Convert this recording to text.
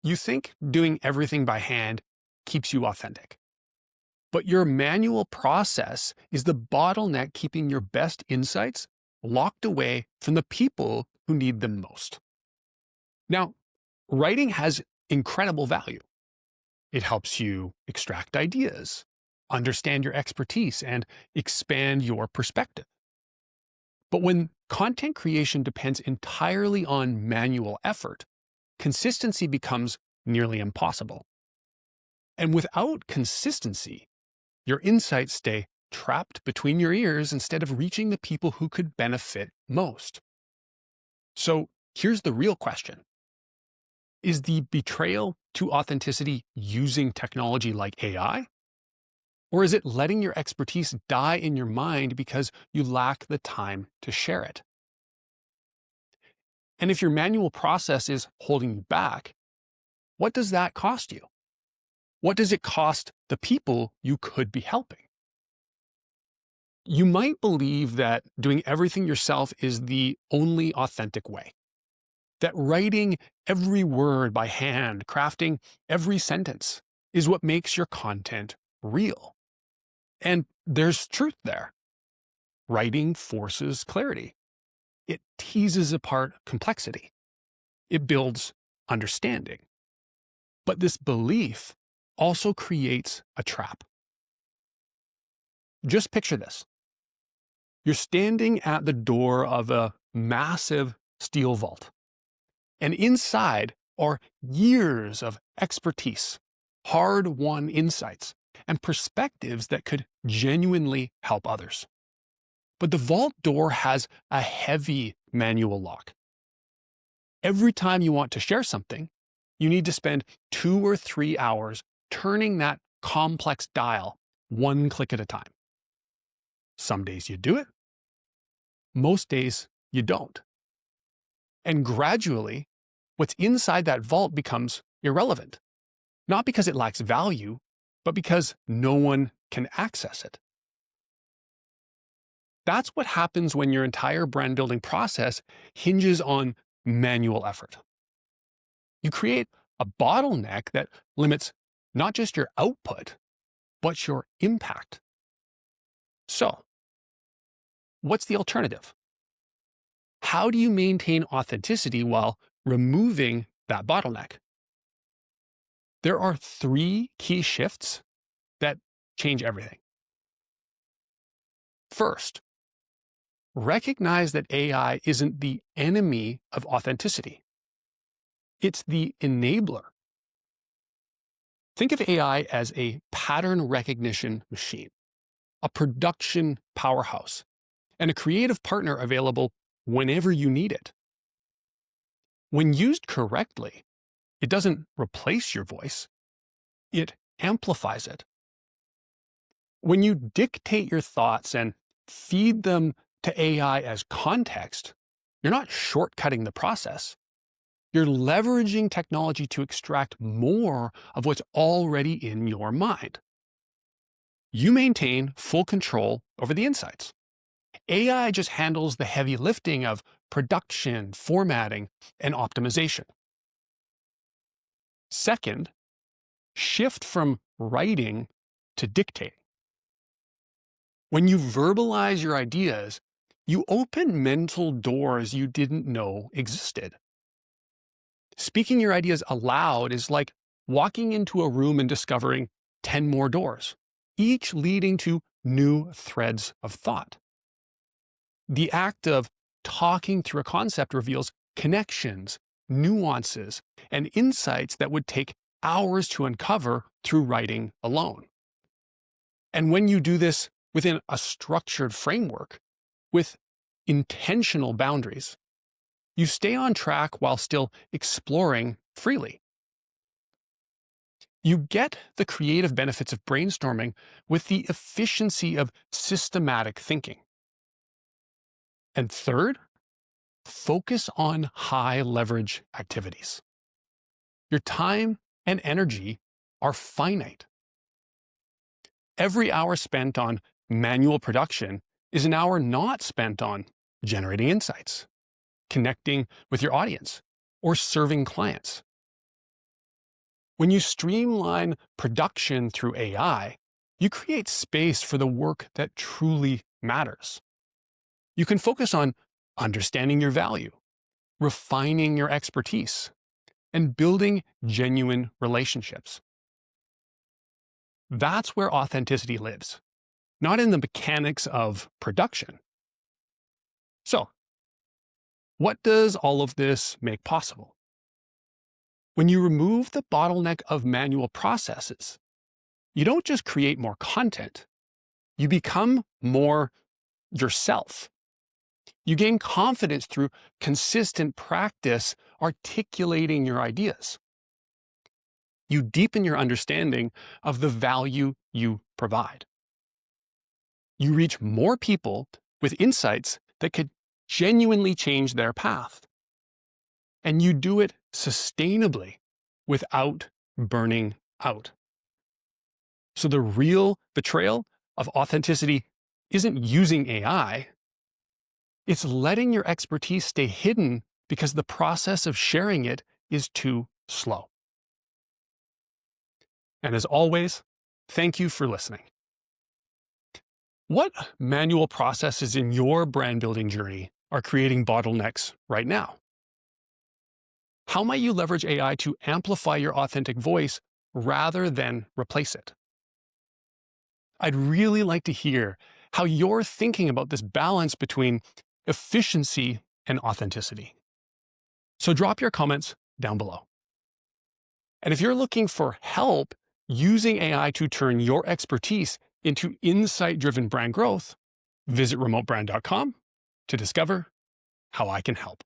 You think doing everything by hand keeps you authentic, but your manual process is the bottleneck keeping your best insights locked away from the people who need them most. Now, writing has incredible value. It helps you extract ideas, understand your expertise, and expand your perspective. But when content creation depends entirely on manual effort, consistency becomes nearly impossible. And without consistency, your insights stay trapped between your ears instead of reaching the people who could benefit most. So here's the real question. Is the betrayal to authenticity using technology like AI? Or is it letting your expertise die in your mind because you lack the time to share it? And if your manual process is holding you back, what does that cost you? What does it cost the people you could be helping? You might believe that doing everything yourself is the only authentic way, that writing every word by hand, crafting every sentence, is what makes your content real. And there's truth there. Writing forces clarity. It teases apart complexity. It builds understanding. But this belief also creates a trap. Just picture this. You're standing at the door of a massive steel vault, and inside are years of expertise, hard-won insights, and perspectives that could genuinely help others. But the vault door has a heavy manual lock. Every time you want to share something, you need to spend 2 or 3 hours turning that complex dial one click at a time. Some days you do it. Most days you don't. And gradually, what's inside that vault becomes irrelevant. Not because it lacks value, but because no one can access it. That's what happens when your entire brand building process hinges on manual effort. You create a bottleneck that limits not just your output, but your impact. So, what's the alternative? How do you maintain authenticity while removing that bottleneck? There are 3 key shifts that change everything. First, recognize that AI isn't the enemy of authenticity. It's the enabler. Think of AI as a pattern recognition machine, a production powerhouse, and a creative partner available whenever you need it. When used correctly, it doesn't replace your voice, it amplifies it. When you dictate your thoughts and feed them to AI as context, you're not shortcutting the process. You're leveraging technology to extract more of what's already in your mind. You maintain full control over the insights. AI just handles the heavy lifting of production, formatting, and optimization. Second, shift from writing to dictating. When you verbalize your ideas, you open mental doors you didn't know existed. Speaking your ideas aloud is like walking into a room and discovering 10 more doors, each leading to new threads of thought. The act of talking through a concept reveals connections, nuances, and insights that would take hours to uncover through writing alone. And when you do this within a structured framework, with intentional boundaries, you stay on track while still exploring freely. You get the creative benefits of brainstorming with the efficiency of systematic thinking. And third, focus on high leverage activities. Your time and energy are finite. Every hour spent on manual production is an hour not spent on generating insights, connecting with your audience, or serving clients. When you streamline production through AI, you create space for the work that truly matters. You can focus on understanding your value, refining your expertise, and building genuine relationships. That's where authenticity lives, not in the mechanics of production. So, what does all of this make possible? When you remove the bottleneck of manual processes, you don't just create more content, you become more yourself. You gain confidence through consistent practice articulating your ideas. You deepen your understanding of the value you provide. You reach more people with insights that could genuinely change their path. And you do it sustainably without burning out. So the real betrayal of authenticity isn't using AI, it's letting your expertise stay hidden because the process of sharing it is too slow. And as always, thank you for listening. What manual processes in your brand building journey are creating bottlenecks right now? How might you leverage AI to amplify your authentic voice rather than replace it? I'd really like to hear how you're thinking about this balance between efficiency and authenticity. So drop your comments down below. And if you're looking for help using AI to turn your expertise into insight-driven brand growth, visit remotebrand.com to discover how I can help.